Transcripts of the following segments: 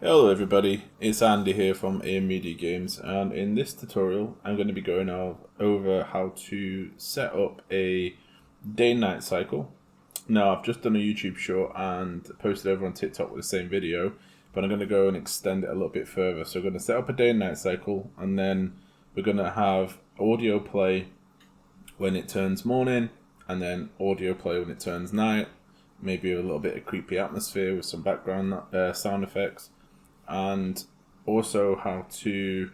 Hello everybody, it's Andy here from AM Media Games, and in this tutorial I'm going to be going over how to set up a day and night cycle. Now I've just done a YouTube short and posted over on TikTok with the same video, but I'm going to go and extend it a little bit further. So we're going to set up a day and night cycle, and then we're going to have audio play when it turns morning, and then audio play when it turns night, maybe a little bit of creepy atmosphere with some background sound effects, and also how to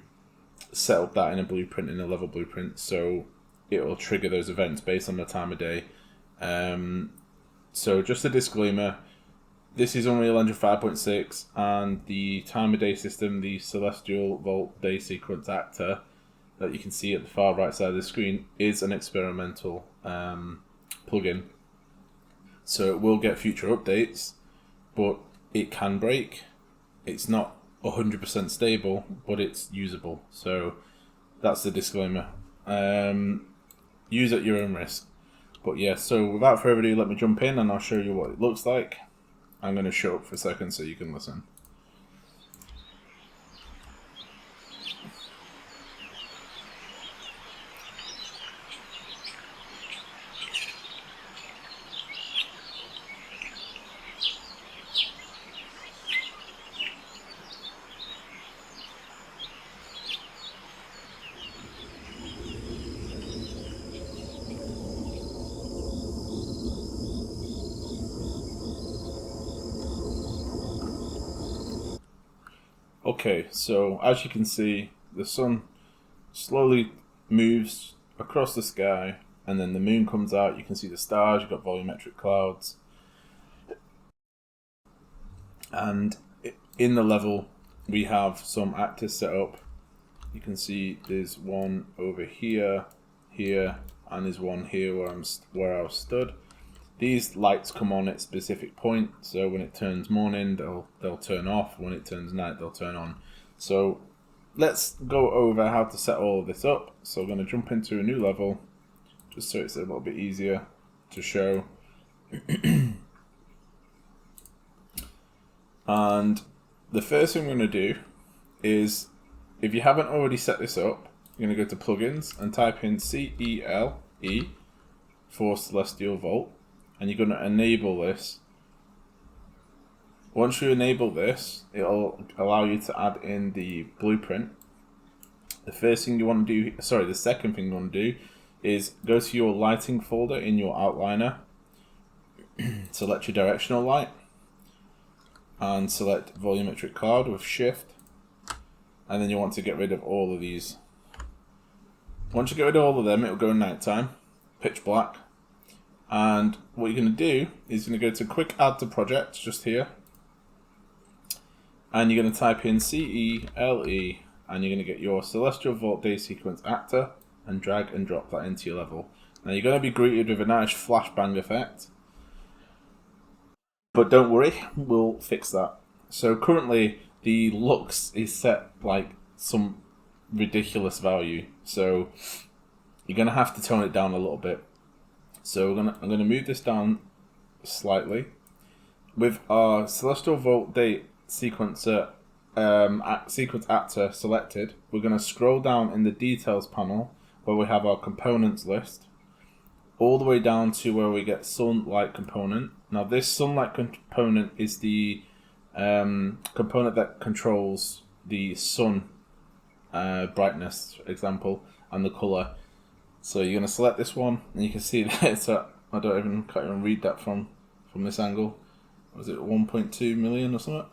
set up that in a blueprint, in a level blueprint, so it will trigger those events based on the time of day. So just a disclaimer, this is Unreal Engine 5.6, and the time of day system, the Celestial Vault Day Sequence Actor that you can see at the far right side of the screen, is an experimental plugin. So it will get future updates, but it can break. It's not 100% stable, but it's usable. So that's the disclaimer. Use at your own risk. But yeah, so without further ado, let me jump in and I'll show you what it looks like. I'm going to shut up for a second so you can listen. Okay, so as you can see, the sun slowly moves across the sky, and then the moon comes out. You can see the stars, you've got volumetric clouds. And in the level, we have some actors set up. You can see there's one over here, here, and there's one here where I was stood. These lights come on at specific points, so when it turns morning, they'll turn off. When it turns night, they'll turn on. So let's go over how to set all of this up. So I'm going to jump into a new level, just so it's a little bit easier to show. And the first thing we're going to do is, if you haven't already set this up, you're going to go to plugins and type in CELE for Celestial Vault, and you're going to enable this. Once you enable this, it'll allow you to add in the blueprint. The second thing you want to do is go to your lighting folder in your outliner, select your directional light, and select volumetric cloud with shift, and then you want to get rid of all of these. Once you get rid of all of them, it'll go nighttime, pitch black. And what you're going to do is you're going to go to quick add to project just here, and you're going to type in CELE, and you're going to get your Celestial Vault Day Sequence Actor and drag and drop that into your level. Now you're going to be greeted with a nice flashbang effect, but don't worry, we'll fix that. So currently the lux is set like some ridiculous value, so you're going to have to tone it down a little bit. So I'm going to move this down slightly. With our Celestial Vault Day Sequence Actor selected, we're going to scroll down in the details panel where we have our components list, all the way down to where we get sunlight component. Now this sunlight component is the component that controls the sun brightness, for example, and the color. So you're going to select this one, and you can see that it's at, can't even read that from this angle. Was it 1.2 million or something?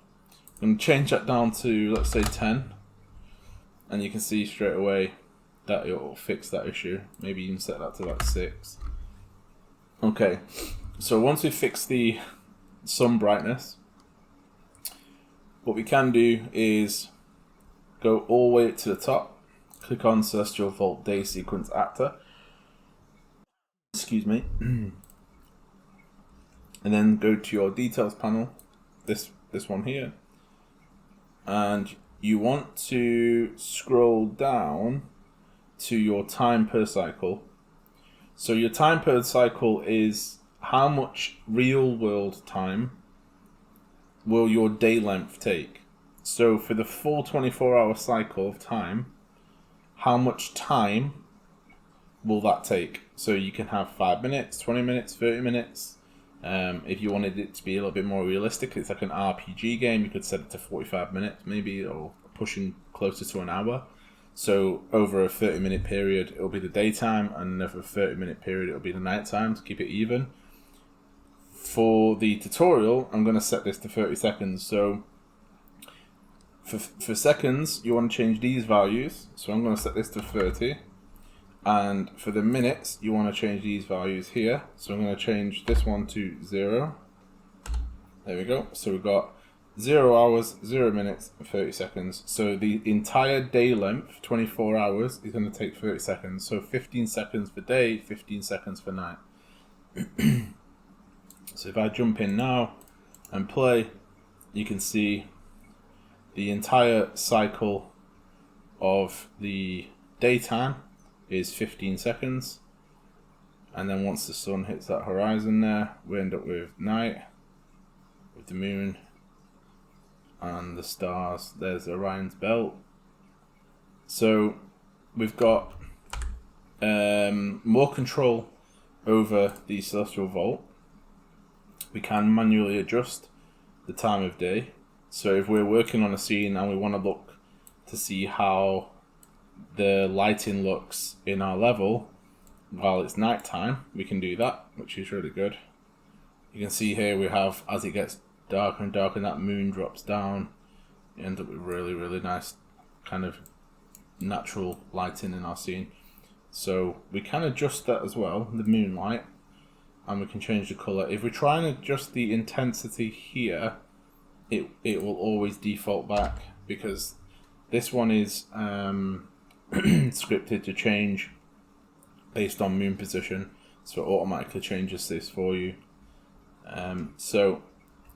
I'm going to change that down to, let's say, 10, and you can see straight away that it will fix that issue. Maybe you can set that to like 6. Okay, so once we fix the sun brightness, what we can do is go all the way to the top, click on Celestial Vault Day Sequence Actor, excuse me, and then go to your details panel, this one here, and you want to scroll down to your time per cycle. So your time per cycle is how much real world time will your day length take. So for the full 24-hour cycle of time, how much time will that take? So you can have 5 minutes, 20 minutes, 30 minutes. If you wanted it to be a little bit more realistic, it's like an RPG game, you could set it to 45 minutes maybe, or pushing closer to an hour. So over a 30-minute period, it'll be the daytime, and over a 30-minute period, it'll be the nighttime to keep it even. For the tutorial, I'm going to set this to 30 seconds. So for seconds, you want to change these values. So I'm going to set this to 30. And for the minutes, you want to change these values here. So I'm going to change this one to 0. There we go. So we've got 0 hours, 0 minutes, and 30 seconds. So the entire day length, 24 hours, is going to take 30 seconds. So 15 seconds for day, 15 seconds for night. So if I jump in now and play, you can see the entire cycle of the daytime is 15 seconds. And then once the sun hits that horizon there, we end up with night, with the moon and the stars. There's Orion's belt. So we've got more control over the Celestial Vault. We can manually adjust the time of day. So if we're working on a scene and we want to look to see how the lighting looks in our level while it's nighttime, we can do that, which is really good. You can see here we have, as it gets darker and darker and that moon drops down, you end up with really, really nice kind of natural lighting in our scene. So we can adjust that as well, the moonlight, and we can change the colour. If we try and adjust the intensity here, it will always default back, because this one is scripted to change based on moon position, so it automatically changes this for you. So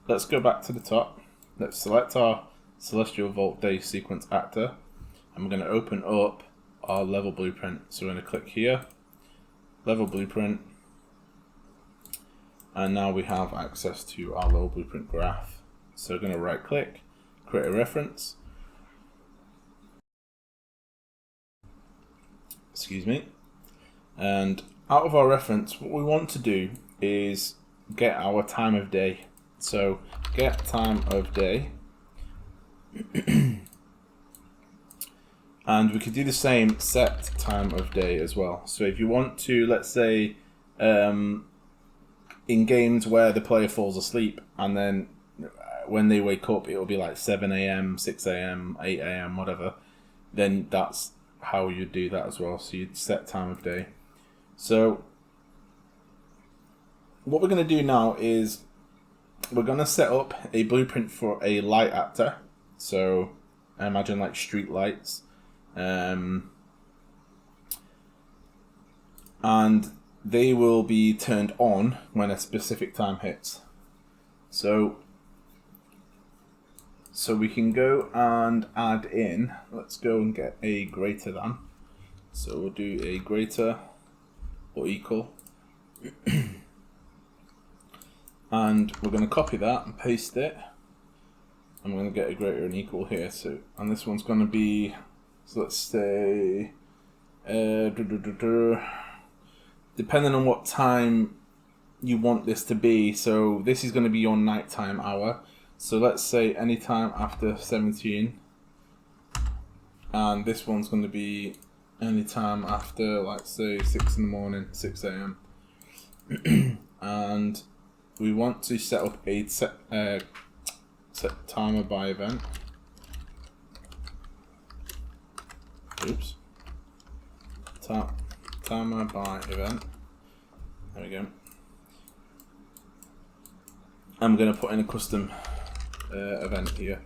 let's go back to the top. Let's select our Celestial Vault Day Sequence Actor, and we're going to open up our level blueprint. So we're going to click here, level blueprint, and now we have access to our level blueprint graph. So we're going to right click, create a reference. Excuse me. And out of our reference, what we want to do is get our time of day. So get time of day. And we could do the same set time of day as well. So if you want to, let's say, in games where the player falls asleep and then when they wake up, it'll be like 7 a.m., 6 a.m., 8 a.m., whatever, then that's how you do that as well. So you'd set time of day. So what we're going to do now is we're going to set up a blueprint for a light actor. So I imagine like street lights. And they will be turned on when a specific time hits. So we can go and add in, let's go and get a greater than. So we'll do a greater or equal. And we're going to copy that and paste it. I'm going to get a greater and equal here. So, and this one's going to be, so let's say, depending on what time you want this to be. So this is going to be your nighttime hour. So let's say anytime after 17. And this one's going to be anytime after, let's say, 6 in the morning, 6 a.m. And we want to set up a set timer by event. Oops. Timer by event. There we go. I'm going to put in a custom event here.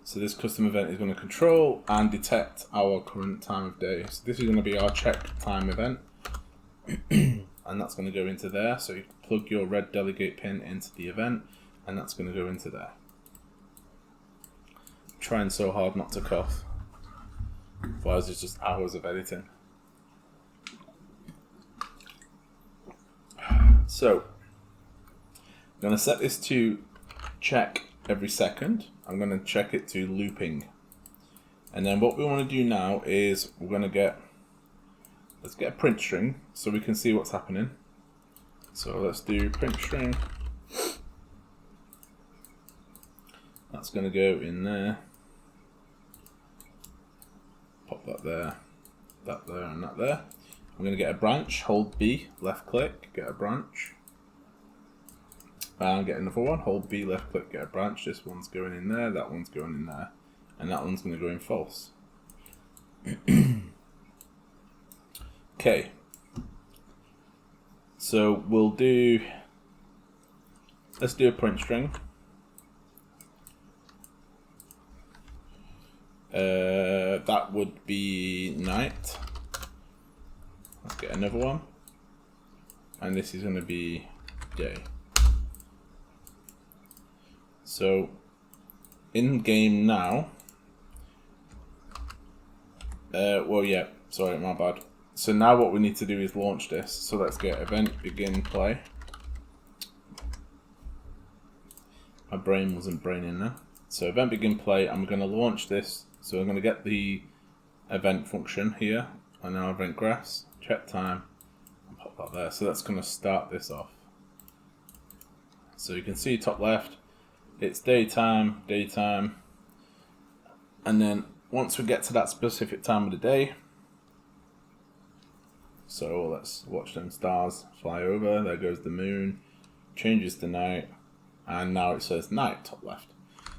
So this custom event is going to control and detect our current time of day. So this is going to be our check time event. And that's going to go into there. So you plug your red delegate pin into the event, and that's going to go into there. I'm trying so hard not to cough. Otherwise it's just hours of editing. So I'm going to set this to check every second. I'm going to check it to looping. And then what we want to do now is we're going to let's get a print string so we can see what's happening. So let's do print string. That's going to go in there. Pop that there, and that there. I'm going to get a branch, hold B, left click, get a branch. And get another one, hold B, left click, get a branch. This one's going in there, that one's going in there. And that one's going to go in false. Okay. So let's do a print string. That would be night. Let's get another one. And this is going to be day. So in game now, well, yeah, sorry, my bad. So now what we need to do is launch this. So let's get event begin play. My brain wasn't braining there. So event begin play, I'm going to launch this. So I'm going to get the event function here on our event graphs, check time, and pop that there. So that's going to start this off. So you can see top left, it's daytime, and then once we get to that specific time of the day, so let's watch them stars fly over, there goes the moon, changes to night, and now it says night top left.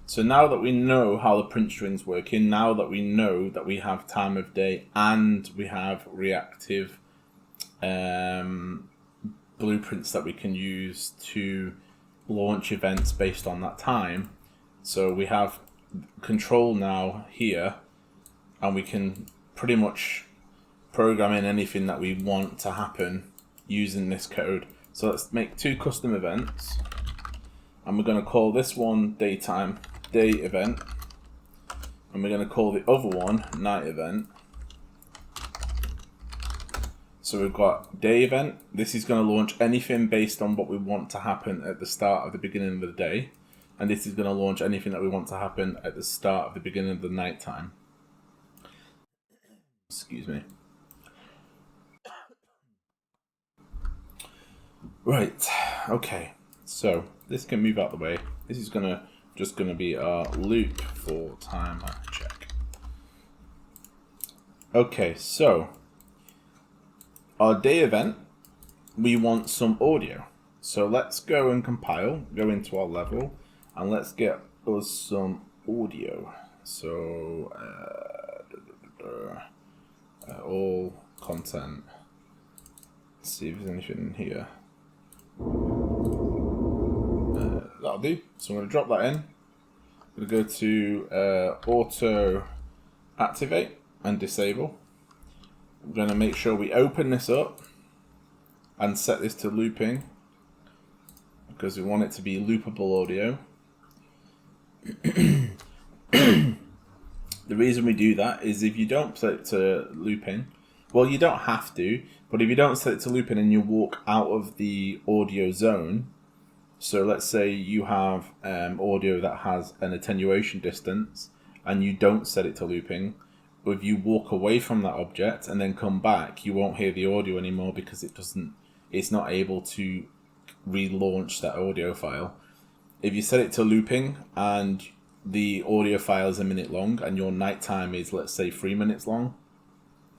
So now that we know how the print string's working, now that we know that we have time of day and we have reactive blueprints that we can use to launch events based on that time. So we have control now here, and we can pretty much program in anything that we want to happen using this code. So let's make 2 custom events, and we're going to call this one daytime, day event, and we're going to call the other one night event. So we've got day event. This is going to launch anything based on what we want to happen at the start of the beginning of the day. And this is going to launch anything that we want to happen at the start of the beginning of the night time. Excuse me. Right, okay. So this can move out the way. This is just going to be our loop for timer check. Okay, so our day event, we want some audio. So let's go and compile, go into our level, and let's get us some audio. So all content. Let's see if there's anything in here. That'll do. So I'm going to drop that in. I'm going to go to auto activate and disable. We're going to make sure we open this up and set this to looping because we want it to be loopable audio. The reason we do that is if you don't set it to looping, well, you don't have to, but if you don't set it to looping and you walk out of the audio zone, so let's say you have audio that has an attenuation distance and you don't set it to looping, if you walk away from that object and then come back, you won't hear the audio anymore because it's not able to relaunch that audio file. If you set it to looping and the audio file is a minute long and your nighttime is, let's say, 3 minutes long,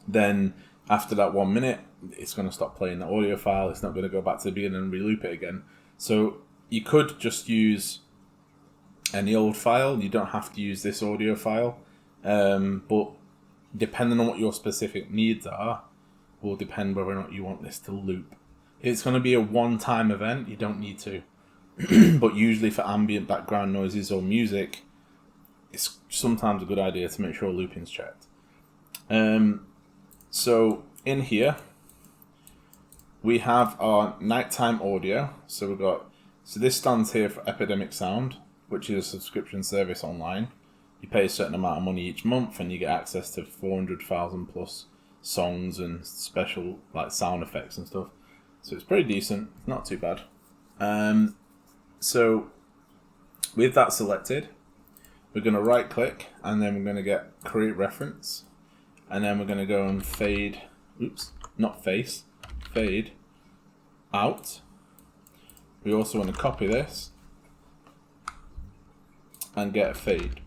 then after that 1 minute, it's going to stop playing the audio file. It's not going to go back to the beginning and reloop it again. So you could just use any old file. You don't have to use this audio file. But depending on what your specific needs are, will depend whether or not you want this to loop. If it's going to be a one-time event, you don't need to. But usually for ambient background noises or music, it's sometimes a good idea to make sure looping's checked. So in here, we have our nighttime audio. So this stands here for Epidemic Sound, which is a subscription service online. You pay a certain amount of money each month and you get access to 400,000 plus songs and special like sound effects and stuff. So it's pretty decent, not too bad. So With that selected, we're going to right click and then we're going to get create reference, and then we're going to go and fade, oops, not face, fade out. We also want to copy this and get a fade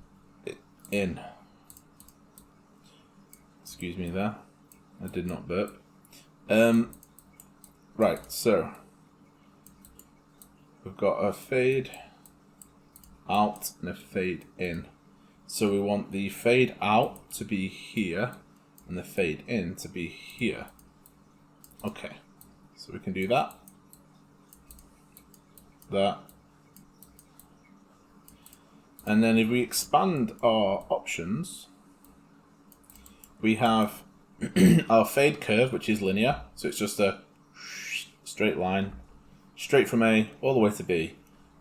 in. Excuse me there, I did not burp. Right, so we've got a fade out and a fade in. So we want the fade out to be here and the fade in to be here. Okay, so we can do that. That. And then if we expand our options, we have our fade curve, which is linear. So it's just a straight line, straight from A all the way to B.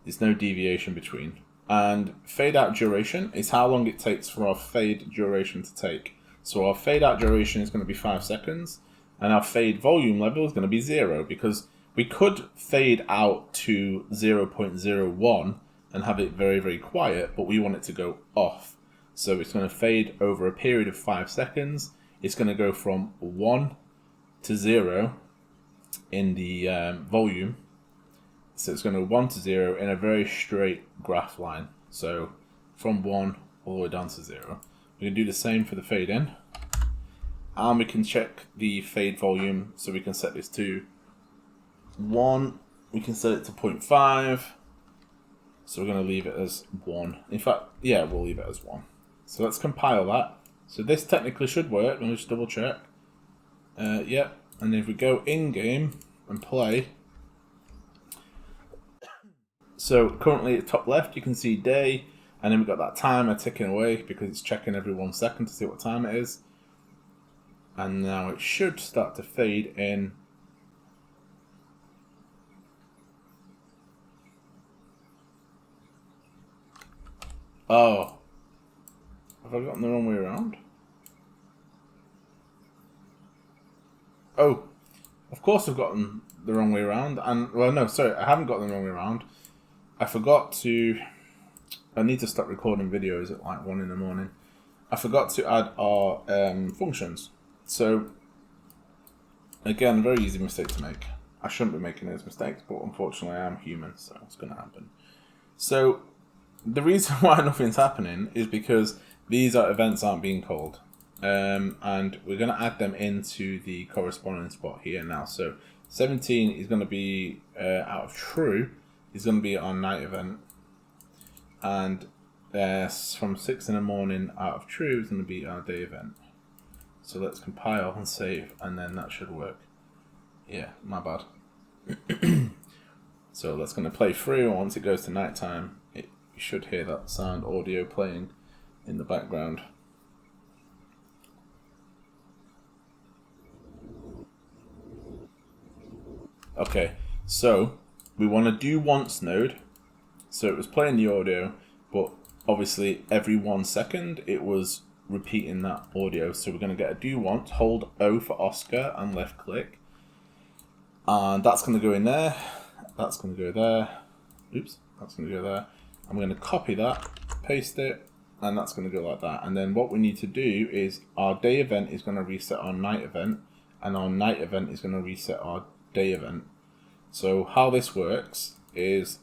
There's no deviation between. And fade out duration is how long it takes for our fade duration to take. So our fade out duration is going to be 5 seconds, and our fade volume level is going to be 0, because we could fade out to 0.01 and have it very, very quiet, but we want it to go off. So it's going to fade over a period of 5 seconds. It's going to go from 1 to 0 in the volume. So it's going to 1 to 0 in a very straight graph line. So from 1 all the way down to 0. We can do the same for the fade in. And we can check the fade volume. So we can set this to 1. We can set it to 0.5. So we're going to leave it as 1. In fact, yeah, we'll leave it as 1. So let's compile that. So this technically should work. Let me just double check. Yep. And if we go in game and play. So currently at top left, you can see day, and then we've got that timer ticking away because it's checking every 1 second to see what time it is. And now it should start to fade in. Oh, have I gotten the wrong way around? Oh, of course I've gotten the wrong way around. And well, no, sorry, I haven't gotten the wrong way around. I forgot to. I need to stop recording videos at like 1 in the morning. I forgot to add our functions. So again, a very easy mistake to make. I shouldn't be making those mistakes, but unfortunately I am human, so it's going to happen. So the reason why nothing's happening is because these events aren't being called. And we're going to add them into the corresponding spot here now. So 17 is going to be out of true. Is going to be our night event. And from 6 in the morning out of true is going to be our day event. So let's compile and save, and then that should work. Yeah, my bad. So that's going to play through. Once it goes to nighttime, you should hear that sound audio playing in the background. Okay, so we want to do once node. So it was playing the audio, but obviously every 1 second it was repeating that audio. So we're going to get a do once, hold O for Oscar and left click. And that's going to go in there. That's going to go there. Oops, that's going to go there. I'm going to copy that, paste it, and that's going to go like that. And then what we need to do is our day event is going to reset our night event, and our night event is going to reset our day event. So how this works is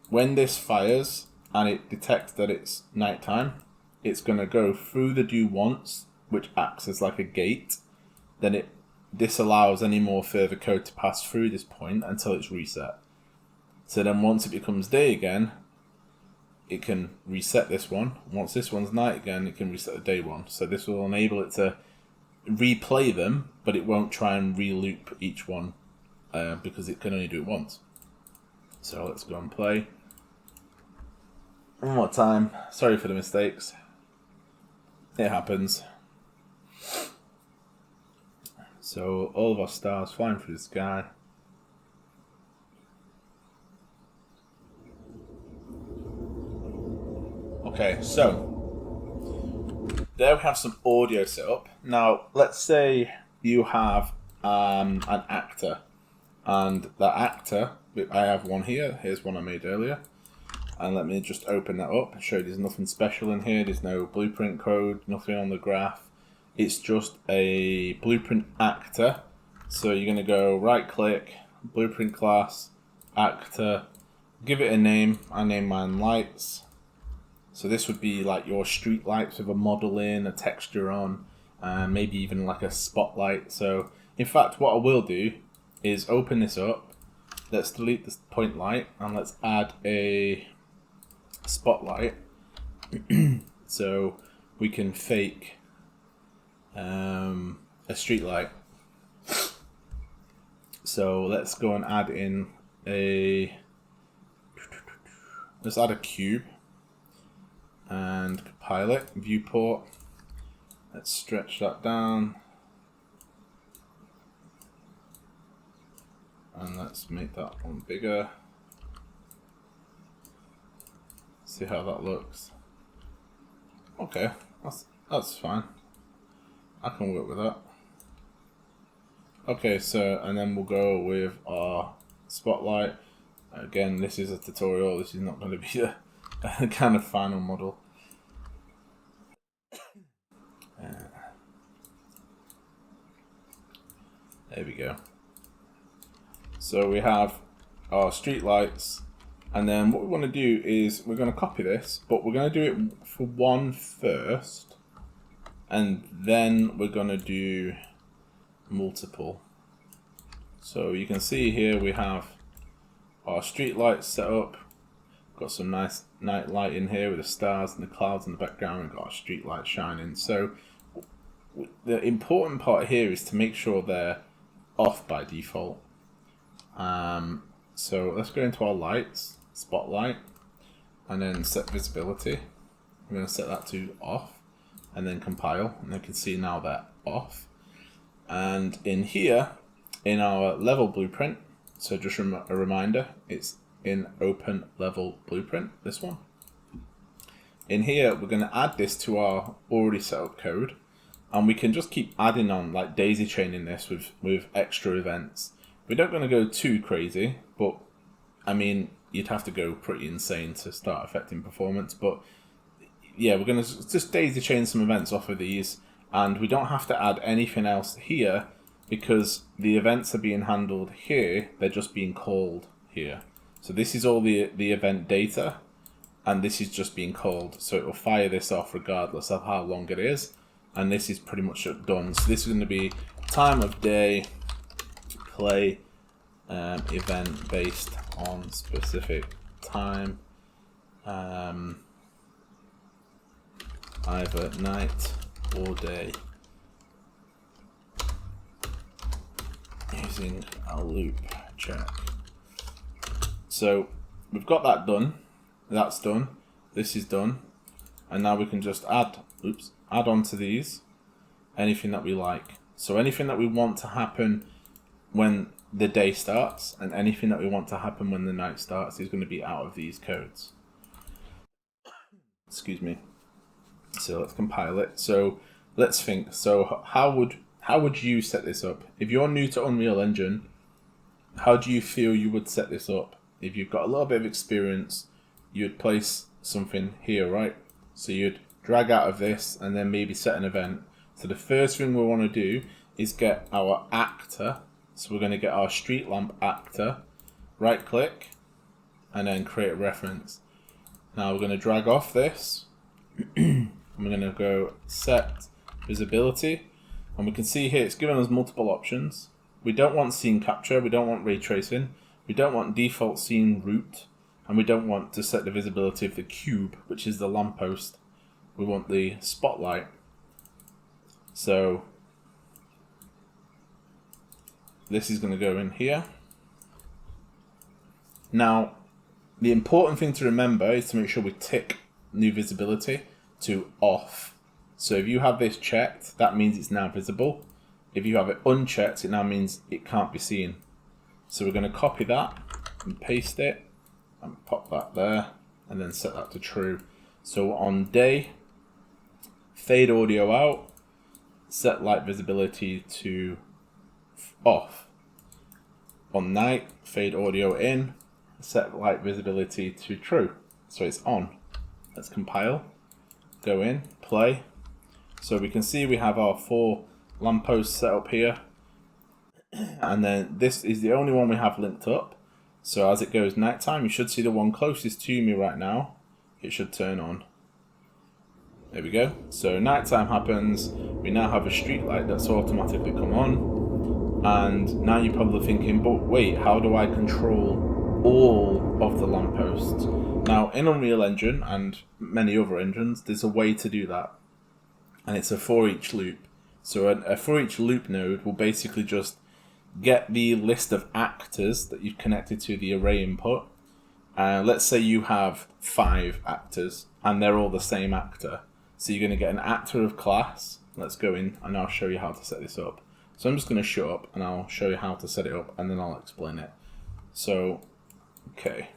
when this fires and it detects that it's nighttime, it's going to go through the do once, which acts as like a gate. Then it disallows any more further code to pass through this point until it's reset. So then once it becomes day again, it can reset this one. Once this one's night again, it can reset the day one. So this will enable it to replay them, but it won't try and re-loop each one because it can only do it once. So let's go and play. One more time. Sorry for the mistakes. It happens. So all of our stars flying through the sky. Okay, so there we have some audio set up. Now, let's say you have an actor, and that actor, I have one here. Here's one I made earlier. And let me just open that up and show you there's nothing special in here. There's no blueprint code, nothing on the graph. It's just a blueprint actor. So you're going to go right click, blueprint class, actor, give it a name. I name mine lights. So this would be like your street lights with a model in, a texture on, and maybe even like a spotlight. So in fact, what I will do is open this up. Let's delete this point light and let's add a spotlight. So we can fake a street light. So let's go and add in let's add a cube and compile it, viewport. Let's stretch that down. And let's make that one bigger. See how that looks. Okay, that's fine. I can work with that. Okay, so and then we'll go with our spotlight. Again, this is a tutorial. This is not going to be a kind of final model. There we go. So we have our street lights, and then what we want to do is we're going to copy this, but we're going to do it for one first, and then we're going to do multiple. So you can see here we have our street lights set up. Got some nice night light in here with the stars and the clouds in the background. We've got our street lights shining. So the important part here is to make sure they're off by default. So let's go into our lights, spotlight, and then set visibility. I'm going to set that to off and then compile, and you can see now they're off. And in here, in our level blueprint, so just a reminder, it's in open level blueprint, this one. In here, we're going to add this to our already set up code, and we can just keep adding on, like daisy chaining this with extra events. We're not going to go too crazy, but I mean, you'd have to go pretty insane to start affecting performance. But yeah, we're going to just daisy chain some events off of these, and we don't have to add anything else here because the events are being handled here. They're just being called here. So this is all the event data, and this is just being called. So it will fire this off regardless of how long it is, and this is pretty much done. So this is going to be time of day, play event based on specific time, either night or day, using a loop check. So we've got that done. That's done. This is done, and now we can just add on to these anything that we like. So anything that we want to happen when the day starts and anything that we want to happen when the night starts is going to be out of these codes. Excuse me. So let's compile it. So let's think. So how would you set this up? If you're new to Unreal Engine, how do you feel you would set this up? If you've got a little bit of experience, you'd place something here, right? So you'd drag out of this and then maybe set an event. So the first thing we want to do is get our actor. So we're going to get our street lamp actor, right click, and then create a reference. Now we're going to drag off this, and we're going to go set visibility, and we can see here it's giving us multiple options. We don't want scene capture, we don't want ray tracing, we don't want default scene root, and we don't want to set the visibility of the cube, which is the lamppost. We want the spotlight. So this is going to go in here. Now, the important thing to remember is to make sure we tick new visibility to off. So if you have this checked, that means it's now visible. If you have it unchecked, it now means it can't be seen. So we're going to copy that and paste it and pop that there and then set that to true. So on day, fade audio out, set light visibility to off. On night, fade audio in, set light visibility to true. So it's on. Let's compile, go in, play. So we can see we have our 4 lampposts set up here. And then this is the only one we have linked up. So as it goes nighttime, you should see the one closest to me right now. It should turn on. There we go. So nighttime happens. We now have a street light that's automatically come on. And now you're probably thinking, but wait, how do I control all of the lampposts? Now in Unreal Engine and many other engines, there's a way to do that. And it's a for each loop. So a for each loop node will basically just get the list of actors that you've connected to the array input. Let's say you have 5 actors and they're all the same actor. So you're going to get an actor of class. Let's go in and I'll show you how to set this up. So I'm just going to shut up and I'll show you how to set it up and then I'll explain it. So, okay,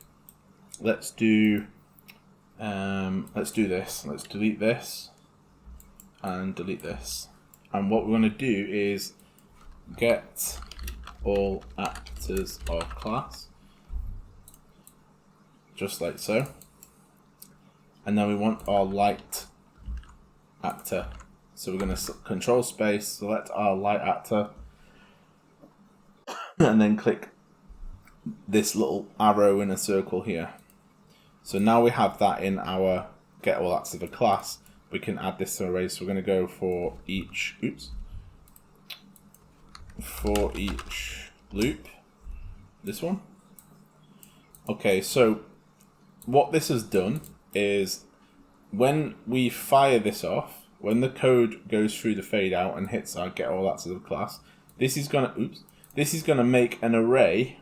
let's do this. Let's delete this and delete this. And what we're going to do is get all actors of class, just like so. And then we want our light actor. So we're going to control space, select our light actor, and then click this little arrow in a circle here. So now we have that in our get all actors of a class. We can add this to array. So we're going to go for each, for each loop, this one. Okay, so what this has done is when we fire this off, when the code goes through the fade out and hits our get all actors of class, this is gonna make an array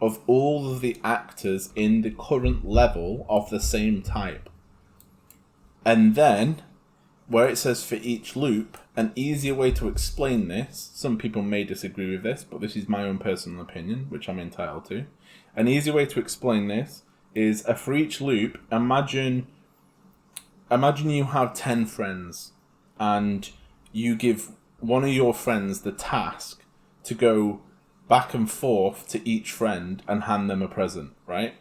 of all of the actors in the current level of the same type. And then where it says for each loop, an easier way to explain this, some people may disagree with this, but this is my own personal opinion, which I'm entitled to. An easier way to explain this is for each loop, imagine you have 10 friends and you give one of your friends the task to go back and forth to each friend and hand them a present, right?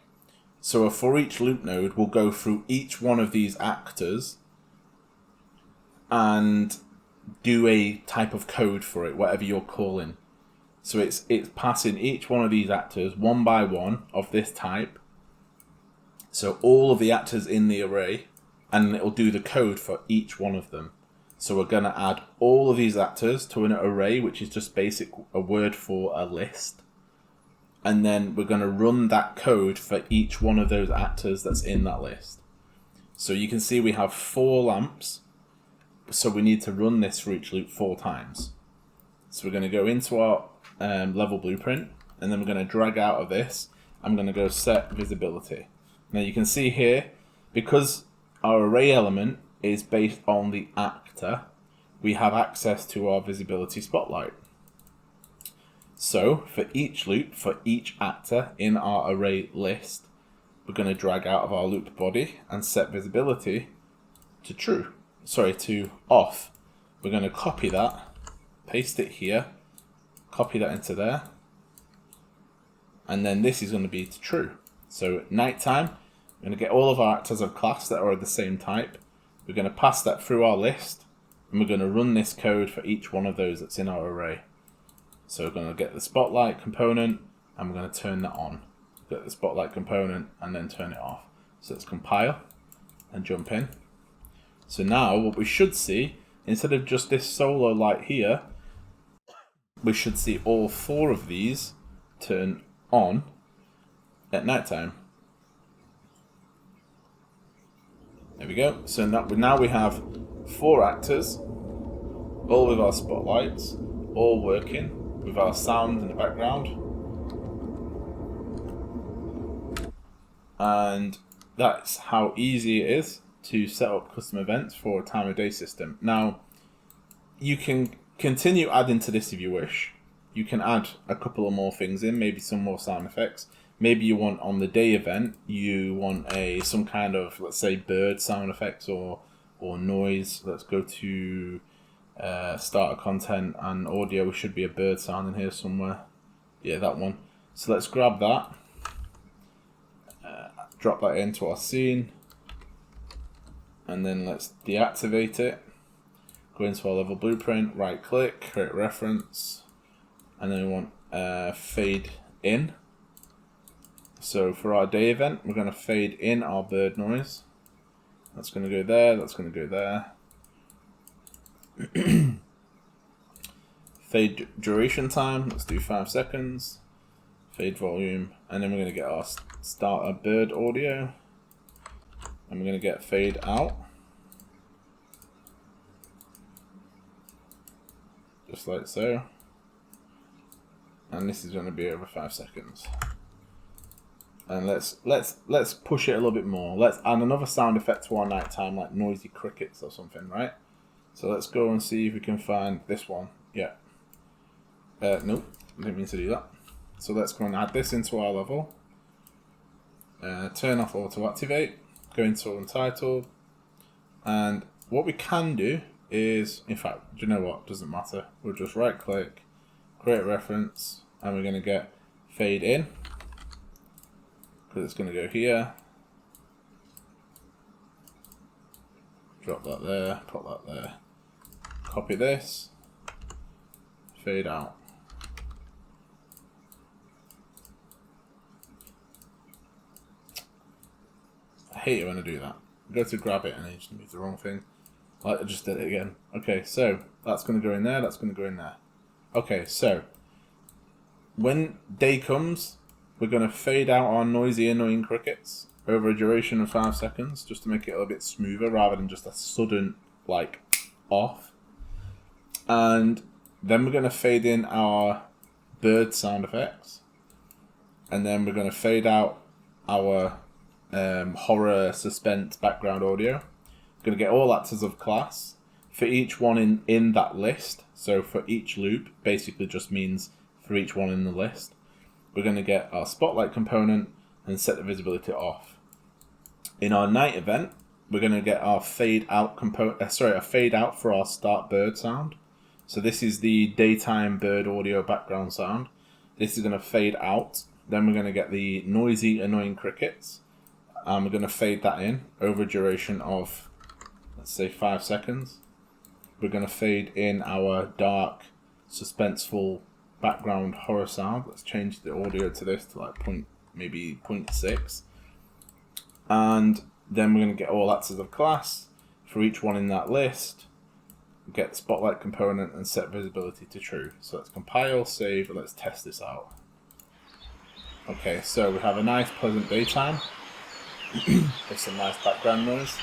So a for each loop node will go through each one of these actors and do a type of code for it, whatever you're calling. So it's passing each one of these actors one by one of this type. So all of the actors in the array, and it'll do the code for each one of them. So we're going to add all of these actors to an array, which is just a word for a list. And then we're going to run that code for each one of those actors that's in that list. So you can see we have 4 lamps. So we need to run this for each loop 4 times. So we're going to go into our level blueprint, and then we're going to drag out of this. I'm going to go set visibility. Now you can see here, because our array element is based on the actor, we have access to our visibility spotlight. So for each loop, for each actor in our array list, we're going to drag out of our loop body and set visibility to off. We're going to copy that, paste it here, copy that into there, and then this is going to be to true. So at nighttime, we're going to get all of our actors of class that are of the same type. We're going to pass that through our list, and we're going to run this code for each one of those that's in our array. So we're going to get the spotlight component, and we're going to turn that on. Get the spotlight component, and then turn it off. So let's compile and jump in. So now what we should see, instead of just this solo light here, we should see all 4 of these turn on at nighttime. There we go. So now we have 4 actors, all with our spotlights, all working with our sound in the background. And that's how easy it is to set up custom events for a time of day system. Now, you can continue adding to this if you wish. You can add a couple of more things in, maybe some more sound effects. Maybe you want on the day event, you want some kind of, let's say, bird sound effects or noise. Let's go to starter content and audio. Should be a bird sound in here somewhere. Yeah, that one. So let's grab that. drop that into our scene, and then let's deactivate it. Go into our level blueprint, right click, create reference, and then we want fade in. So for our day event, we're going to fade in our bird noise. That's going to go there, that's going to go there. Fade duration time, let's do 5 seconds. Fade volume, and then we're going to get our starter bird audio. And we're going to get fade out. Just like so. And this is going to be over 5 seconds. And let's push it a little bit more. Let's add another sound effect to our nighttime, like noisy crickets or something, right? So let's go and see if we can find this one. Yeah. Nope, didn't mean to do that. So let's go and add this into our level. Turn off auto activate. Go into untitled. And what we can do is, in fact, do you know what? Doesn't matter. We'll just right click, create reference, and we're going to get fade in. Because it's going to go here. Drop that there, put that there. Copy this. Fade out. I hate it when I do that. I go to grab it and I just move the wrong thing. Like I just did it again. Okay, so that's going to go in there, that's going to go in there. Okay, so when day comes, we're going to fade out our noisy, annoying crickets over a duration of 5 seconds, just to make it a little bit smoother rather than just a sudden, like, off. And then we're going to fade in our bird sound effects. And then we're going to fade out our horror suspense background audio. We're going to get all actors of class for each one in that list. So for each loop, basically just means for each one in the list. We're going to get our spotlight component and set the visibility off. In our night event, we're going to get our fade out component. A fade out for our start bird sound. So this is the daytime bird audio background sound. This is going to fade out. Then we're going to get the noisy, annoying crickets. And we're going to fade that in over a duration of, let's say, 5 seconds. We're going to fade in our dark, suspenseful background horror sound. Let's change the audio to this to like maybe 0.6. And then we're going to get all actors of class for each one in that list. Get the spotlight component and set visibility to true. So let's compile, save, and let's test this out. Okay, so we have a nice pleasant daytime with some nice background noise.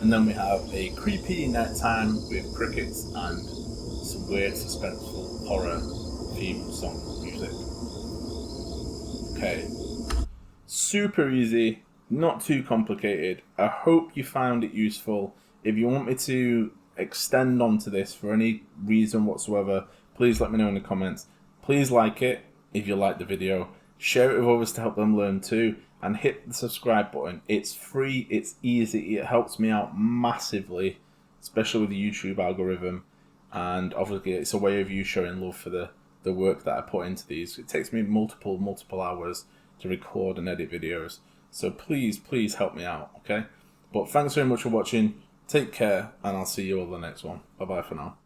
And then we have a creepy nighttime with crickets and some weird suspenseful horror theme song music. Okay, super easy, not too complicated. I hope you found it useful. If you want me to extend onto this for any reason whatsoever, please let me know in the comments. Please like it if you like the video. Share it with others to help them learn too. And hit the subscribe button. It's free, it's easy, it helps me out massively, especially with the YouTube algorithm. And obviously it's a way of you showing love for the work that I put into these. It takes me multiple hours to record and edit videos. So please help me out, okay? But thanks very much for watching. Take care, and I'll see you all in the next one. Bye-bye for now.